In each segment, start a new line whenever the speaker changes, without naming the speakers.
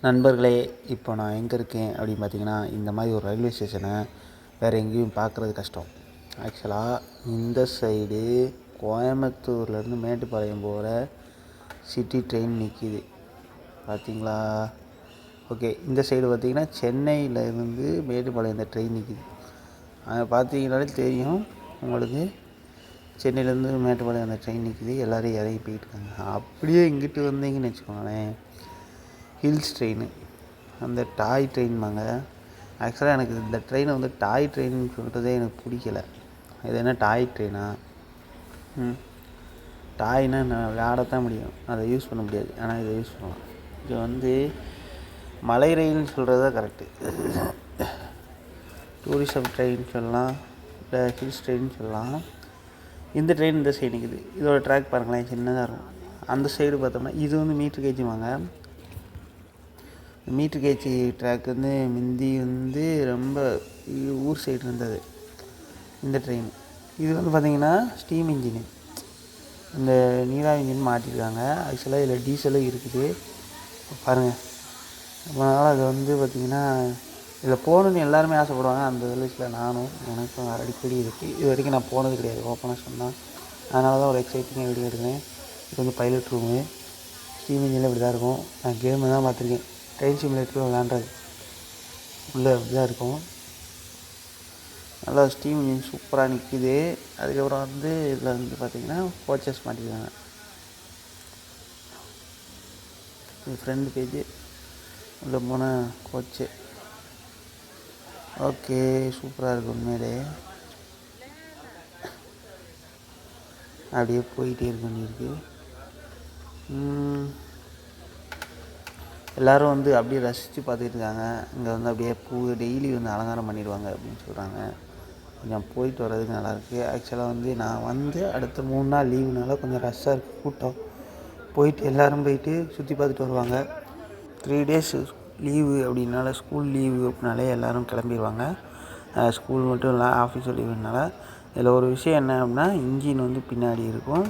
நண்பர்களே, இப்போ நான் எங்கே இருக்கேன் அப்படின்னு பார்த்தீங்கன்னா, இந்த மாதிரி ஒரு ரயில்வே ஸ்டேஷனை வேறு எங்கேயும் பார்க்குறது கஷ்டம். ஆக்சுவலாக இந்த சைடு கோயம்புத்தூர்லேருந்து மேட்டுப்பாளையம் போகிற சிட்டி ட்ரெயின் நிற்கிது பார்த்தீங்களா? ஓகே, இந்த சைடு பார்த்திங்கன்னா சென்னையிலேருந்து மேட்டுப்பாளையம் இந்த ட்ரெயின் நிற்கிது. அதை பார்த்தீங்கன்னாலே தெரியும் உங்களுக்கு, சென்னையிலேருந்து மேட்டுப்பாளையம் அந்த ட்ரெயின் நிற்கிது. எல்லோரும் இறங்கி போயிட்டுருக்காங்க. அப்படியே இங்கிட்டு வந்தீங்கன்னு வச்சுக்கோங்களேன், ஹில்ஸ் ட்ரெயின், அந்த டாய் ட்ரெயின்பாங்க. ஆக்சுவலாக எனக்கு இந்த ட்ரெயினை வந்து டாய் ட்ரெயின் சொல்கிறதே எனக்கு பிடிக்கல. இது என்ன டாய் ட்ரெயினா? டாய்னா நான் விளையாடத்தான் முடியும், அதை யூஸ் பண்ண முடியாது. ஆனால் இதை யூஸ் பண்ணலாம். இது வந்து மலை ரயில்னு சொல்கிறது தான் கரெக்டு. டூரிசம் ட்ரெயின் சொல்லலாம், இல்லை ஹில்ஸ் ட்ரெயின் சொல்லலாம். இந்த ட்ரெயின் இந்த சைடு நிற்குது. இதோட ட்ராக் பாருங்களேன், சின்னதாக இருக்கும். அந்த சைடு பார்த்தோம்னா இது வந்து மீட்ரு கேஜுவாங்க. மீட்ரு கேஜி ட்ராக் வந்து முந்தி வந்து ரொம்ப ஊர் சைடு இருந்தது இந்த ட்ரெயின். இது வந்து பார்த்திங்கன்னா ஸ்டீம் இன்ஜினு, இந்த நீராவி இன்ஜின் மாட்டியிருக்காங்க. ஆக்சுவலாக இதில் டீசலும் இருக்குது பாருங்கள். அதனால் அது வந்து பார்த்திங்கன்னா இதில் போகணுன்னு எல்லாருமே ஆசைப்படுவாங்க. அந்த லிஸ்ட்டில் நானும், எனக்கும் அடிக்கடி இருக்குது. இது வரைக்கும் நான் போனது கிடையாது ஓப்பனாக சொன்னால். அதனால தான் ஒரு எக்ஸைட்டிங்காக வீடியோ எடுக்கிறேன். இது வந்து பைலட் ரூமு. ஸ்டீம் இன்ஜினில் இப்படி தான் இருக்கும். நான் கேமு தான் பார்த்துருக்கேன், ட்ரெயின் சிமுலேட்டரில் விளாண்டது உள்ளே அப்படி தான் இருக்கும். நல்லா ஸ்டீம் இன்ஜின் சூப்பராக நிற்கிது. அதுக்கப்புறம் வந்து இதில் வந்து பார்த்திங்கன்னா கோச்சஸ் மாட்டிருக்காங்க. இது ஃப்ரெண்டு பேஜ், உள்ளே போனால் கோச்சு. ஓகே, சூப்பராக இருக்குது உண்மையிலே. அப்படியே போயிட்டே இருக்க வேண்டியிருக்கு. எல்லோரும் வந்து அப்படியே ரசித்து பார்த்துட்டு இருக்காங்க. இங்கே வந்து அப்படியே பூ டெய்லி வந்து அலங்காரம் பண்ணிடுவாங்க அப்படின்னு சொல்கிறாங்க. கொஞ்சம் போயிட்டு வர்றதுக்கு நல்லாயிருக்கு. ஆக்சுவலாக வந்து நான் வந்து அடுத்த 3 நாள் லீவுனால கொஞ்சம் ரஷ்ஷாக இருக்குது, கூட்டம். போயிட்டு எல்லோரும் போயிட்டு சுற்றி பார்த்துட்டு வருவாங்க. 3 days லீவு அப்படின்னால, ஸ்கூல் லீவு அப்படின்னாலே எல்லோரும் கிளம்பிடுவாங்க. ஸ்கூல் மட்டும் இல்லை, ஆஃபீஸ் லீவுனால. இதில் ஒரு விஷயம் என்ன அப்படின்னா, இன்ஜின் வந்து பின்னாடி இருக்கும்,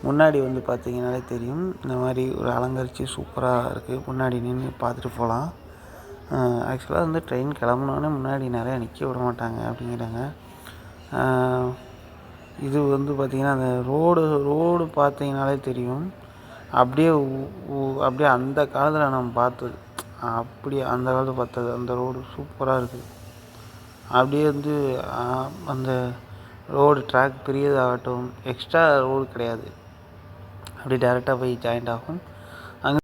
முன்னாடி வந்து பார்த்திங்கனாலே தெரியும். இந்த மாதிரி ஒரு அலங்கரித்து சூப்பராக இருக்குது. முன்னாடி நின்று பார்த்துட்டு போகலாம். ஆக்சுவலாக வந்து ட்ரெயின் கிளம்புனோடனே முன்னாடி நிறையா நிற்க விட மாட்டாங்க அப்படிங்கிறாங்க. இது வந்து பார்த்திங்கன்னா அந்த ரோடு பார்த்திங்கனாலே தெரியும். அப்படியே அப்படியே அந்த காலத்தில் நம்ம பார்த்தது, அப்படியே அந்த காலத்தில் பார்த்தது அந்த ரோடு சூப்பராக இருக்குது. அப்படியே வந்து அந்த ரோடு ட்ராக் பெரியதாகட்டும், எக்ஸ்ட்ரா ரோடு கிடையாது, அப்படியே டேரெக்டாக போய் ஜாயிண்ட் ஆகும்.